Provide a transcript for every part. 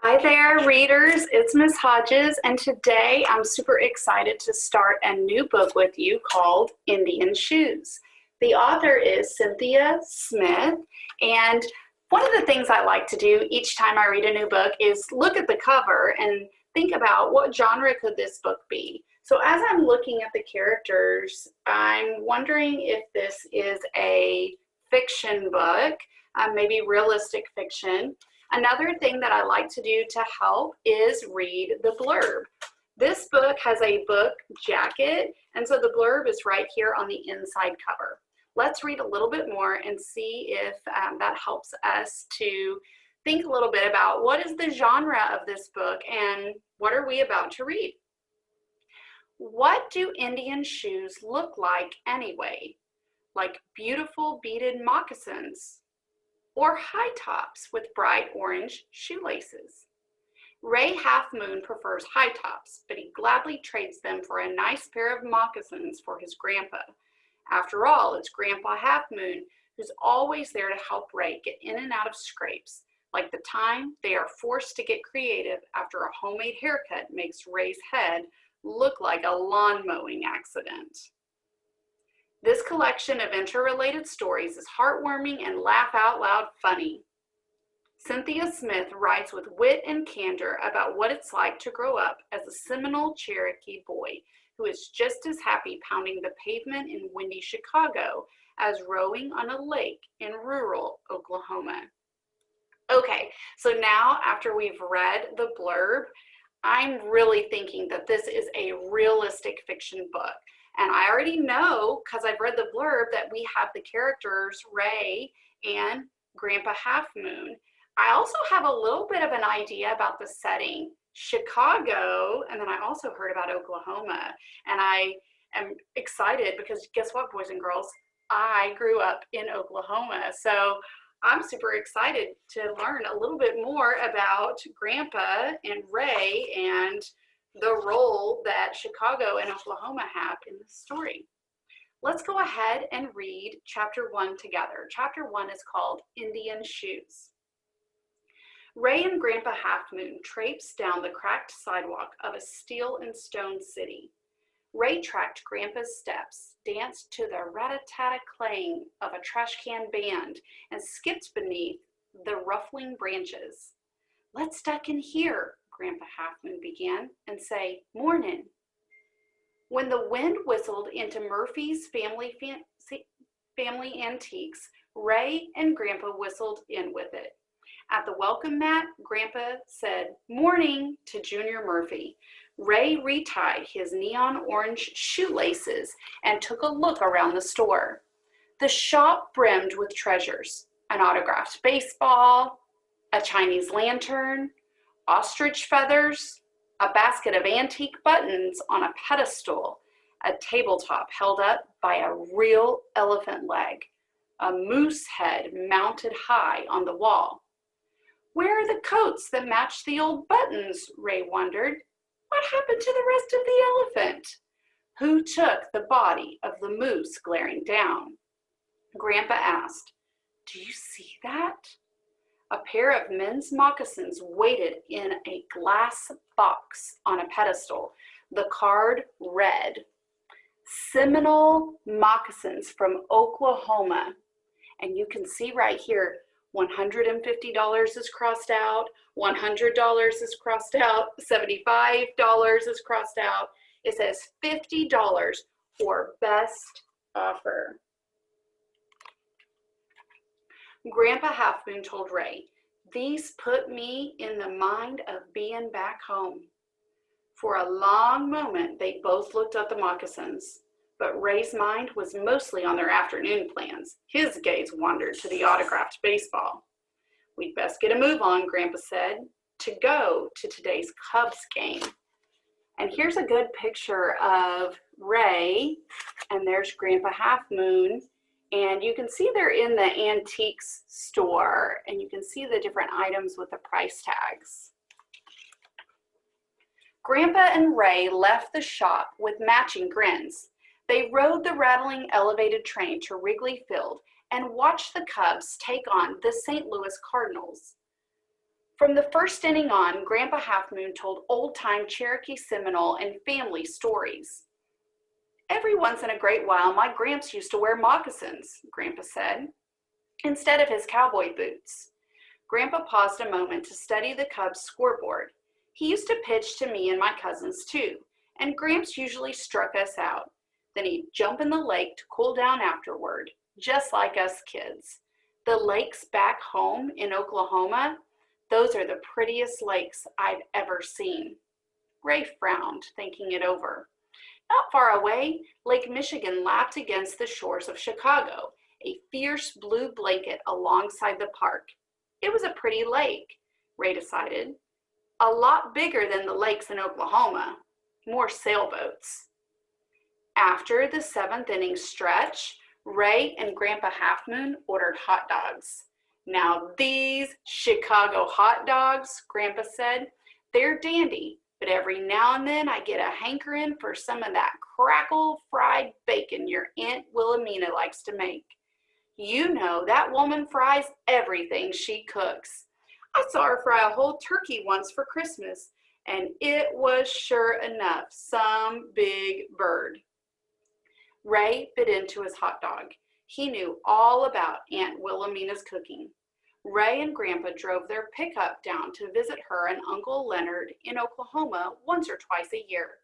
Hi there, readers. It's Miss Hodges, and today I'm super excited to start a new book with you called Indian Shoes. The author is Cynthia Smith, and one of the things I like to do each time I read a new book is look at the cover and think about what genre could this book be. So as I'm looking at the characters, I'm wondering if this is a fiction book, maybe realistic fiction. Another thing that I like to do to help is read the blurb. This book has a book jacket, and so the blurb is right here on the inside cover. Let's read a little bit more and see if that helps us to think a little bit about what is the genre of this book and what are we about to read. What do Indian shoes look like anyway? Like beautiful beaded moccasins, or high tops with bright orange shoelaces. Ray Half Moon prefers high tops, but he gladly trades them for a nice pair of moccasins for his grandpa. After all, it's Grandpa Half Moon who's always there to help Ray get in and out of scrapes, like the time they are forced to get creative after a homemade haircut makes Ray's head look like a lawn mowing accident. This collection of interrelated stories is heartwarming and laugh out loud funny. Cynthia Smith writes with wit and candor about what it's like to grow up as a Seminole Cherokee boy who is just as happy pounding the pavement in windy Chicago as rowing on a lake in rural Oklahoma. Okay, so now after we've read the blurb, I'm really thinking that this is a realistic fiction book. And I already know, because I've read the blurb, that we have the characters Ray and Grandpa Half Moon. I also have a little bit of an idea about the setting, Chicago, and then I also heard about Oklahoma. And I am excited because guess what, boys and girls? I grew up in Oklahoma. So I'm super excited to learn a little bit more about Grandpa and Ray and the role that Chicago and Oklahoma have in the story. Let's go ahead and read chapter 1 together. Chapter 1 is called Indian Shoes. Ray and Grandpa Half Moon traipsed down the cracked sidewalk of a steel and stone city. Ray tracked Grandpa's steps, danced to the rat-a-tat-a clang of a trash can band, and skipped beneath the ruffling branches. "Let's duck in here," Grandpa Half Moon began, and say, "Mornin'." When the wind whistled into Murphy's family antiques, Ray and Grandpa whistled in with it. At the welcome mat, Grandpa said, "Morning," to Junior Murphy. Ray retied his neon orange shoelaces and took a look around the store. The shop brimmed with treasures: an autographed baseball, a Chinese lantern, ostrich feathers, a basket of antique buttons on a pedestal, a tabletop held up by a real elephant leg, a moose head mounted high on the wall. "Where are the coats that match the old buttons?" Ray wondered. "What happened to the rest of the elephant? Who took the body of the moose glaring down?" Grandpa asked, "Do you see that?" A pair of men's moccasins waited in a glass box on a pedestal. The card read, "Seminole moccasins from Oklahoma." And you can see right here, $150 is crossed out, $100 is crossed out, $75 is crossed out. It says $50 for best offer. Grandpa Half Moon told Ray, "These put me in the mind of being back home." For a long moment, they both looked at the moccasins, but Ray's mind was mostly on their afternoon plans. His gaze wandered to the autographed baseball. "We'd best get a move on," Grandpa said, "to go to today's Cubs game." And here's a good picture of Ray, and there's Grandpa Half Moon. And you can see they're in the antiques store, and you can see the different items with the price tags. Grandpa and Ray left the shop with matching grins. They rode the rattling elevated train to Wrigley Field and watched the Cubs take on the St. Louis Cardinals. From the first inning on, Grandpa Half Moon told old-time Cherokee Seminole and family stories. "Every once in a great while, my Gramps used to wear moccasins," Grandpa said, "instead of his cowboy boots." Grandpa paused a moment to study the Cubs' scoreboard. "He used to pitch to me and my cousins too, and Gramps usually struck us out. Then he'd jump in the lake to cool down afterward, just like us kids. The lakes back home in Oklahoma, those are the prettiest lakes I've ever seen." Ray frowned, thinking it over. Not far away, Lake Michigan lapped against the shores of Chicago, a fierce blue blanket alongside the park. It was a pretty lake, Ray decided. A lot bigger than the lakes in Oklahoma, more sailboats. After the seventh inning stretch, Ray and Grandpa Half Moon ordered hot dogs. "Now these Chicago hot dogs," Grandpa said, "they're dandy, but every now and then I get a hankering for some of that crackle fried bacon your Aunt Wilhelmina likes to make. You know, that woman fries everything she cooks. I saw her fry a whole turkey once for Christmas, and it was sure enough some big bird." Ray bit into his hot dog. He knew all about Aunt Wilhelmina's cooking. Ray and Grandpa drove their pickup down to visit her and Uncle Leonard in Oklahoma once or twice a year.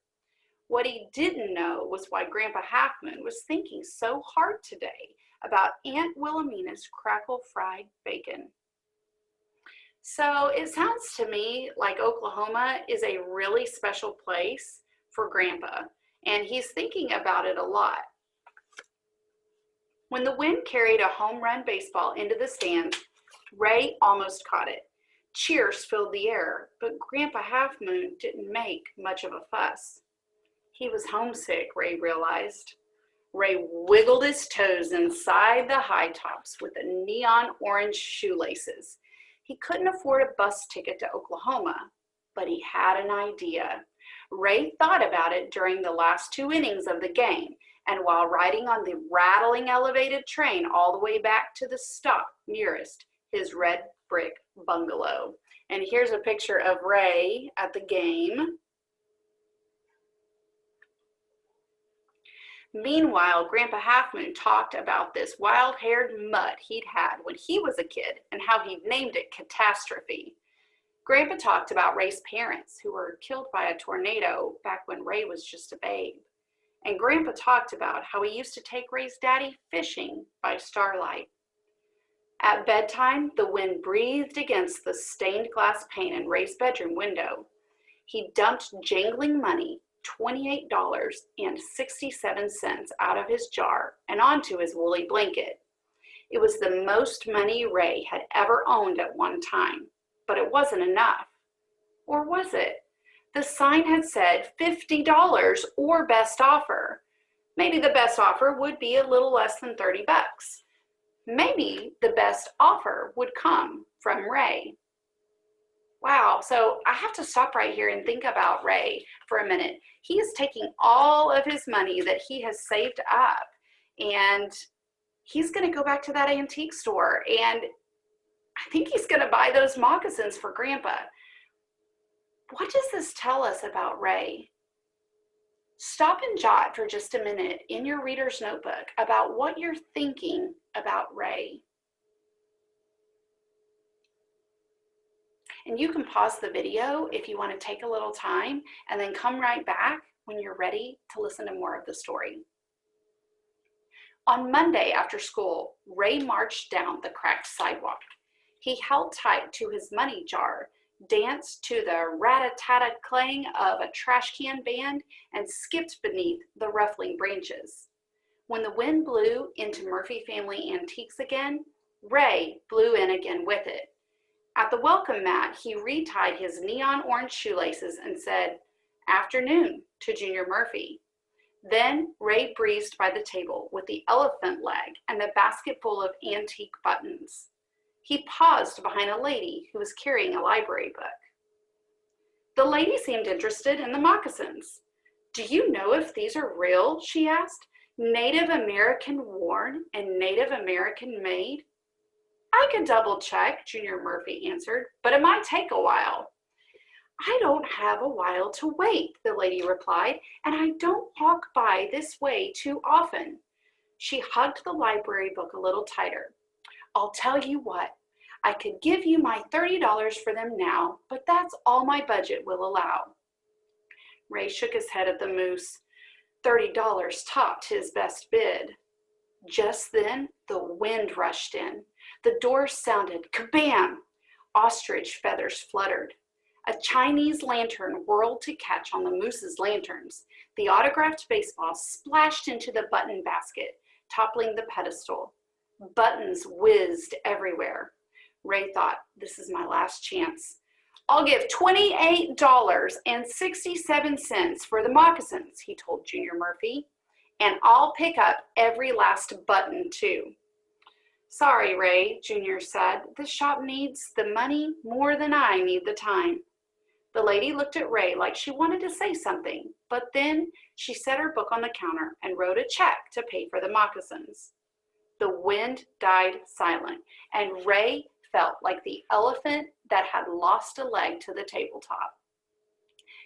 What he didn't know was why Grandpa Half Moon was thinking so hard today about Aunt Wilhelmina's crackle fried bacon. So it sounds to me like Oklahoma is a really special place for Grandpa, and he's thinking about it a lot. When the wind carried a home run baseball into the stands, Ray almost caught it. Cheers filled the air, but Grandpa Half Moon didn't make much of a fuss. He was homesick, Ray realized. Ray wiggled his toes inside the high tops with the neon orange shoelaces. He couldn't afford a bus ticket to Oklahoma, but he had an idea. Ray thought about it during the last 2 innings of the game, and while riding on the rattling elevated train all the way back to the stop nearest his red brick bungalow. And here's a picture of Ray at the game. Meanwhile, Grandpa Half Moon talked about this wild-haired mutt he'd had when he was a kid and how he'd named it Catastrophe. Grandpa talked about Ray's parents, who were killed by a tornado back when Ray was just a babe. And Grandpa talked about how he used to take Ray's daddy fishing by starlight. At bedtime, the wind breathed against the stained glass pane in Ray's bedroom window. He dumped jangling money, $28.67, out of his jar and onto his woolly blanket. It was the most money Ray had ever owned at one time, but it wasn't enough. Or was it? The sign had said $50 or best offer. Maybe the best offer would be a little less than 30 bucks. Maybe the best offer would come from Ray. Wow, so I have to stop right here and think about Ray for a minute. He is taking all of his money that he has saved up, and he's going to go back to that antique store, and I think he's going to buy those moccasins for Grandpa. What does this tell us about Ray? Stop and jot for just a minute in your reader's notebook about what you're thinking about Ray. And you can pause the video if you want to take a little time and then come right back when you're ready to listen to more of the story. On Monday after school, Ray marched down the cracked sidewalk. He held tight to his money jar, danced to the rat-a-tat-a clang of a trash can band, and skipped beneath the ruffling branches. When the wind blew into Murphy Family Antiques again, Ray blew in again with it. At the welcome mat, he retied his neon orange shoelaces and said, "Afternoon," to Junior Murphy. Then Ray breezed by the table with the elephant leg and the basket full of antique buttons. He paused behind a lady who was carrying a library book. The lady seemed interested in the moccasins. "Do you know if these are real?" she asked. "Native American worn and Native American made?" I could double check, Junior Murphy answered, but it might take a while. I don't have a while to wait, the lady replied, and I don't walk by this way too often. She hugged the library book a little tighter. I'll tell you what, I could give you my $30 for them now, but that's all my budget will allow. Ray shook his head at the moose. $30 topped his best bid. Just then, the wind rushed in. The door sounded kabam! Ostrich feathers fluttered. A Chinese lantern whirled to catch on the moose's lanterns. The autographed baseball splashed into the button basket, toppling the pedestal. Buttons whizzed everywhere. Ray thought, this is my last chance. I'll give $28.67 for the moccasins, he told Junior Murphy, and I'll pick up every last button too. Sorry, Ray, Junior said. This shop needs the money more than I need the time. The lady looked at Ray like she wanted to say something, but then she set her book on the counter and wrote a check to pay for the moccasins. The wind died silent, and Ray felt like the elephant that had lost a leg to the tabletop.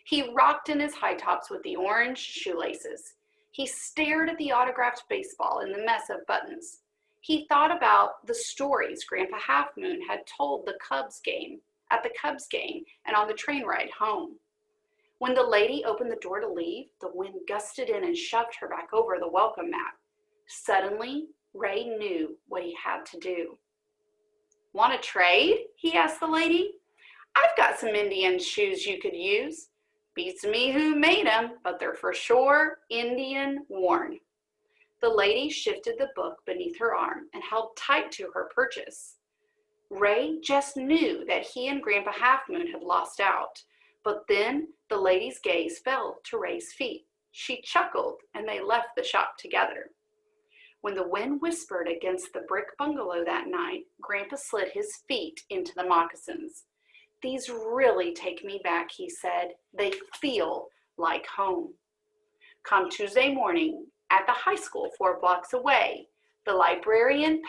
He rocked in his high tops with the orange shoelaces. He stared at the autographed baseball in the mess of buttons. He thought about the stories Grandpa Half Moon had told at the Cubs game and on the train ride home. When the lady opened the door to leave, the wind gusted in and shoved her back over the welcome mat. Suddenly, Ray knew what he had to do. Want to trade? He asked the lady. I've got some Indian shoes you could use. Beats me who made them, but they're for sure Indian worn. The lady shifted the book beneath her arm and held tight to her purchase. Ray just knew that he and Grandpa Half Moon had lost out, but then the lady's gaze fell to Ray's feet. She chuckled and they left the shop together. When the wind whispered against the brick bungalow that night, Grandpa slid his feet into the moccasins. These really take me back, he said. They feel like home. Come Tuesday morning, at the high school 4 blocks away, the librarian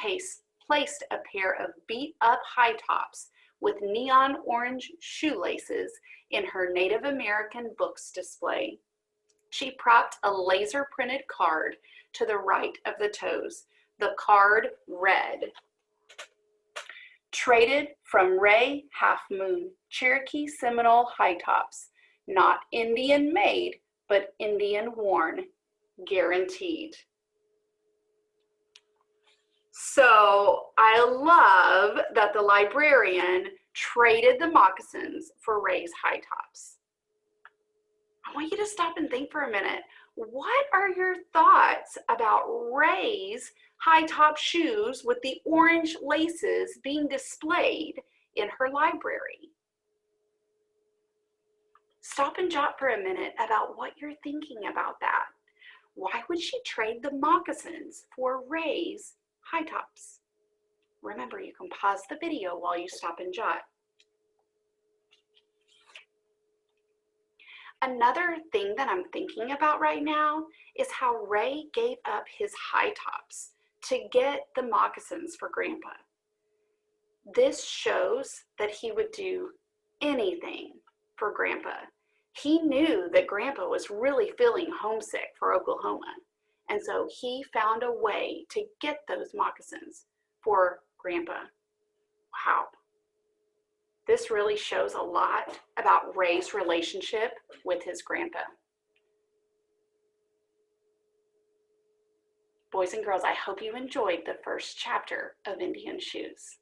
placed a pair of beat-up high tops with neon orange shoelaces in her Native American books display. She propped a laser-printed card to the right of the toes. The card read, traded from Ray Half Moon, Cherokee Seminole high tops, not Indian made, but Indian worn, guaranteed. So I love that the librarian traded the moccasins for Ray's high tops. I want you to stop and think for a minute. What are your thoughts about Ray's high top shoes with the orange laces being displayed in her library? Stop and jot for a minute about what you're thinking about that. Why would she trade the moccasins for Ray's high tops? Remember, you can pause the video while you stop and jot. Another thing that I'm thinking about right now is how Ray gave up his high tops to get the moccasins for Grandpa. This shows that he would do anything for Grandpa. He knew that Grandpa was really feeling homesick for Oklahoma, and so he found a way to get those moccasins for Grandpa. Wow. This really shows a lot about Ray's relationship with his grandpa. Boys and girls, I hope you enjoyed the first chapter of Indian Shoes.